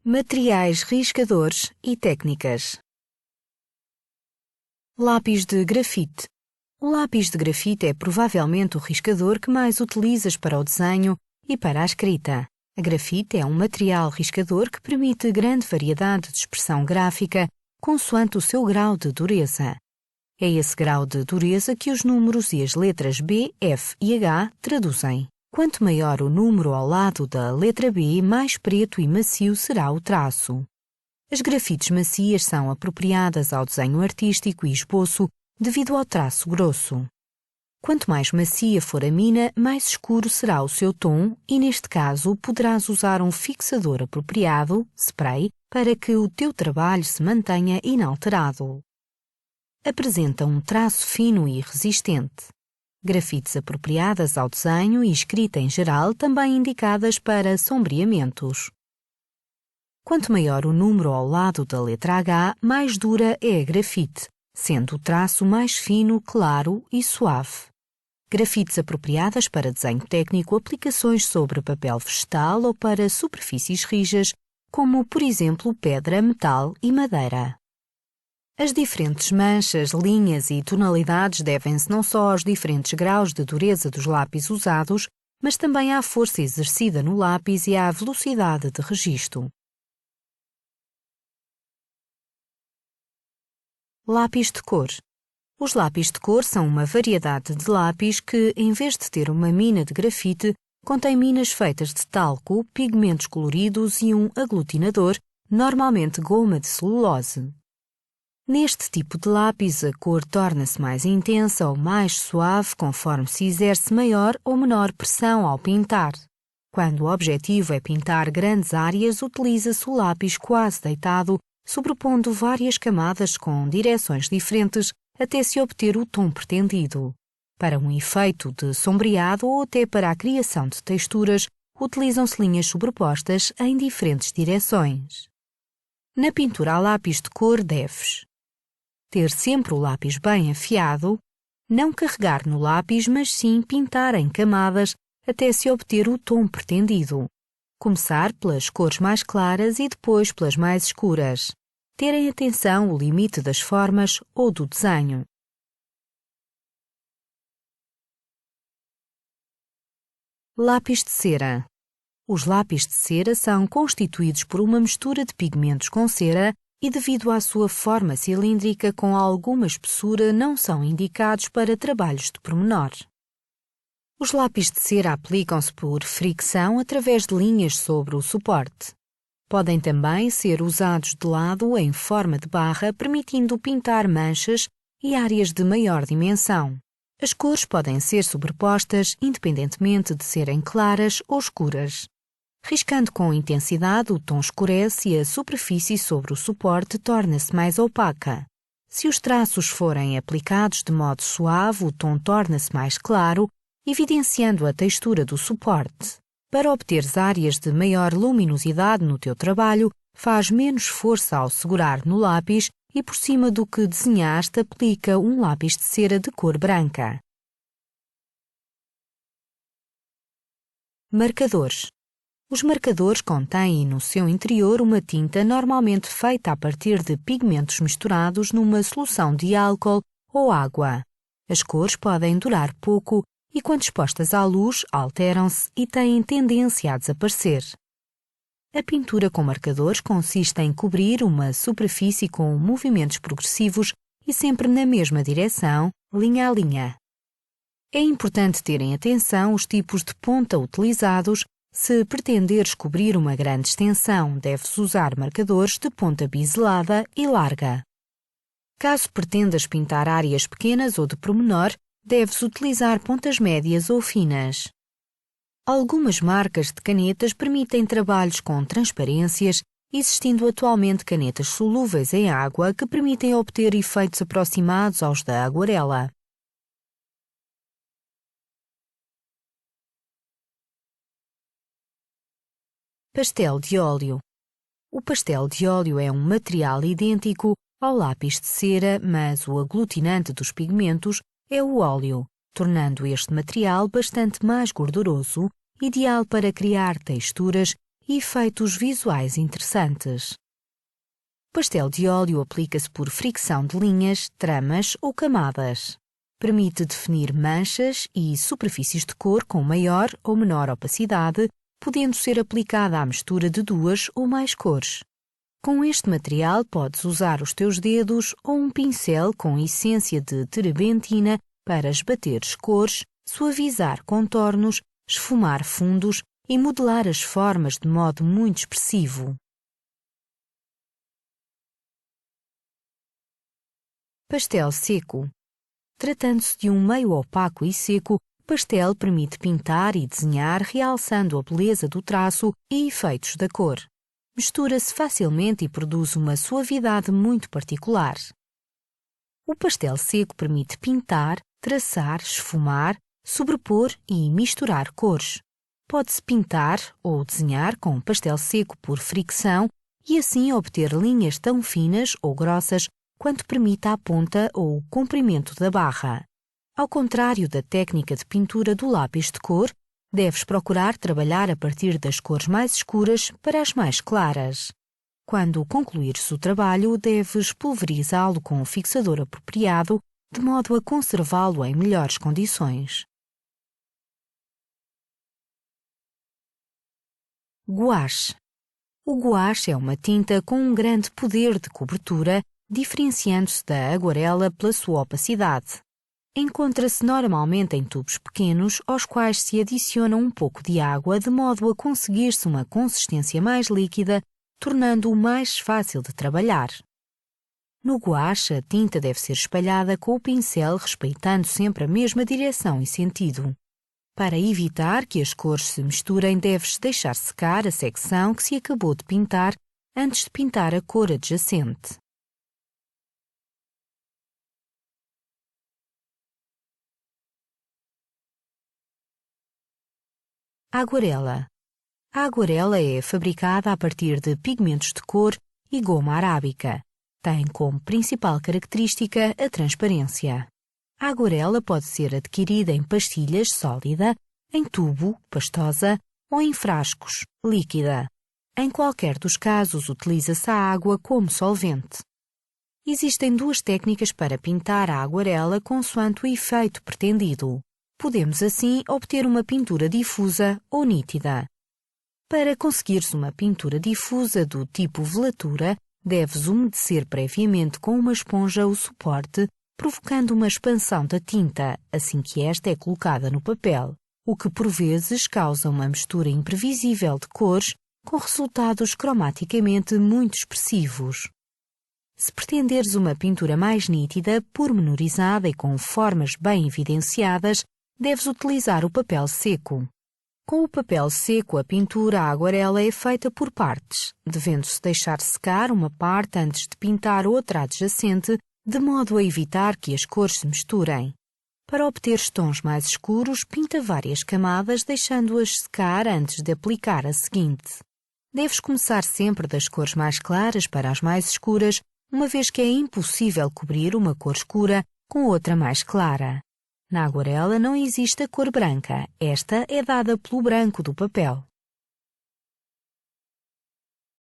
Materiais riscadores e técnicas. Lápis de grafite. O lápis de grafite é provavelmente o riscador que mais utilizas para o desenho e para a escrita. A grafite é um material riscador que permite grande variedade de expressão gráfica consoante o seu grau de dureza. É esse grau de dureza que os números e as letras B, F e H traduzem. Quanto maior o número ao lado da letra B, mais preto e macio será o traço. As grafites macias são apropriadas ao desenho artístico e esboço devido ao traço grosso. Quanto mais macia for a mina, mais escuro será o seu tom e, neste caso, poderás usar um fixador apropriado, spray, para que o teu trabalho se mantenha inalterado. Apresenta um traço fino e resistente. Grafites apropriadas ao desenho e escrita em geral, também indicadas para sombreamentos. Quanto maior o número ao lado da letra H, mais dura é a grafite, sendo o traço mais fino, claro e suave. Grafites apropriadas para desenho técnico, aplicações sobre papel vegetal ou para superfícies rijas, como, por exemplo, pedra, metal e madeira. As diferentes manchas, linhas e tonalidades devem-se não só aos diferentes graus de dureza dos lápis usados, mas também à força exercida no lápis e à velocidade de registro. Lápis de cor. Os lápis de cor são uma variedade de lápis que, em vez de ter uma mina de grafite, contém minas feitas de talco, pigmentos coloridos e um aglutinador, normalmente goma de celulose. Neste tipo de lápis, a cor torna-se mais intensa ou mais suave conforme se exerce maior ou menor pressão ao pintar. Quando o objetivo é pintar grandes áreas, utiliza-se o lápis quase deitado, sobrepondo várias camadas com direções diferentes até se obter o tom pretendido. Para um efeito de sombreado ou até para a criação de texturas, utilizam-se linhas sobrepostas em diferentes direções. Na pintura a lápis de cor deves ter sempre o lápis bem afiado, não carregar no lápis, mas sim pintar em camadas até se obter o tom pretendido. Começar pelas cores mais claras e depois pelas mais escuras. Ter em atenção o limite das formas ou do desenho. Lápis de cera. Os lápis de cera são constituídos por uma mistura de pigmentos com cera e, devido à sua forma cilíndrica com alguma espessura, não são indicados para trabalhos de pormenor. Os lápis de cera aplicam-se por fricção através de linhas sobre o suporte. Podem também ser usados de lado em forma de barra, permitindo pintar manchas e áreas de maior dimensão. As cores podem ser sobrepostas, independentemente de serem claras ou escuras. Riscando com intensidade, o tom escurece e a superfície sobre o suporte torna-se mais opaca. Se os traços forem aplicados de modo suave, o tom torna-se mais claro, evidenciando a textura do suporte. Para obteres áreas de maior luminosidade no teu trabalho, faz menos força ao segurar no lápis e, por cima do que desenhaste, aplica um lápis de cera de cor branca. Marcadores. Os marcadores contêm no seu interior uma tinta normalmente feita a partir de pigmentos misturados numa solução de álcool ou água. As cores podem durar pouco e, quando expostas à luz, alteram-se e têm tendência a desaparecer. A pintura com marcadores consiste em cobrir uma superfície com movimentos progressivos e sempre na mesma direção, linha a linha. É importante ter em atenção os tipos de ponta utilizados. Se pretenderes cobrir uma grande extensão, deves usar marcadores de ponta biselada e larga. Caso pretendas pintar áreas pequenas ou de pormenor, deves utilizar pontas médias ou finas. Algumas marcas de canetas permitem trabalhos com transparências, existindo atualmente canetas solúveis em água que permitem obter efeitos aproximados aos da aguarela. Pastel de óleo. O pastel de óleo é um material idêntico ao lápis de cera, mas o aglutinante dos pigmentos é o óleo, tornando este material bastante mais gorduroso, ideal para criar texturas e efeitos visuais interessantes. O pastel de óleo aplica-se por fricção de linhas, tramas ou camadas. Permite definir manchas e superfícies de cor com maior ou menor opacidade, podendo ser aplicada à mistura de 2 ou mais cores. Com este material podes usar os teus dedos ou um pincel com essência de terebentina para esbater as cores, suavizar contornos, esfumar fundos e modelar as formas de modo muito expressivo. Pastel seco. Tratando-se de um meio opaco e seco, o pastel permite pintar e desenhar realçando a beleza do traço e efeitos da cor. Mistura-se facilmente e produz uma suavidade muito particular. O pastel seco permite pintar, traçar, esfumar, sobrepor e misturar cores. Pode-se pintar ou desenhar com pastel seco por fricção e assim obter linhas tão finas ou grossas quanto permita a ponta ou o comprimento da barra. Ao contrário da técnica de pintura do lápis de cor, deves procurar trabalhar a partir das cores mais escuras para as mais claras. Quando concluires o trabalho, deves pulverizá-lo com o fixador apropriado, de modo a conservá-lo em melhores condições. Guache. O guache é uma tinta com um grande poder de cobertura, diferenciando-se da aguarela pela sua opacidade. Encontra-se normalmente em tubos pequenos, aos quais se adiciona um pouco de água de modo a conseguir-se uma consistência mais líquida, tornando-o mais fácil de trabalhar. No guache, a tinta deve ser espalhada com o pincel respeitando sempre a mesma direção e sentido. Para evitar que as cores se misturem, deves deixar secar a secção que se acabou de pintar antes de pintar a cor adjacente. Aguarela. A aguarela é fabricada a partir de pigmentos de cor e goma arábica. Tem como principal característica a transparência. A aguarela pode ser adquirida em pastilhas sólida, em tubo, pastosa ou em frascos, líquida. Em qualquer dos casos, utiliza-se a água como solvente. Existem 2 técnicas para pintar a aguarela consoante o efeito pretendido. Podemos assim obter uma pintura difusa ou nítida. Para conseguires uma pintura difusa do tipo velatura, deves umedecer previamente com uma esponja o suporte, provocando uma expansão da tinta assim que esta é colocada no papel, o que por vezes causa uma mistura imprevisível de cores, com resultados cromaticamente muito expressivos. Se pretenderes uma pintura mais nítida, pormenorizada e com formas bem evidenciadas, deves utilizar o papel seco. Com o papel seco, a pintura à aguarela é feita por partes, devendo-se deixar secar uma parte antes de pintar outra adjacente, de modo a evitar que as cores se misturem. Para obter tons mais escuros, pinta várias camadas, deixando-as secar antes de aplicar a seguinte. Deves começar sempre das cores mais claras para as mais escuras, uma vez que é impossível cobrir uma cor escura com outra mais clara. Na aguarela não existe a cor branca, esta é dada pelo branco do papel.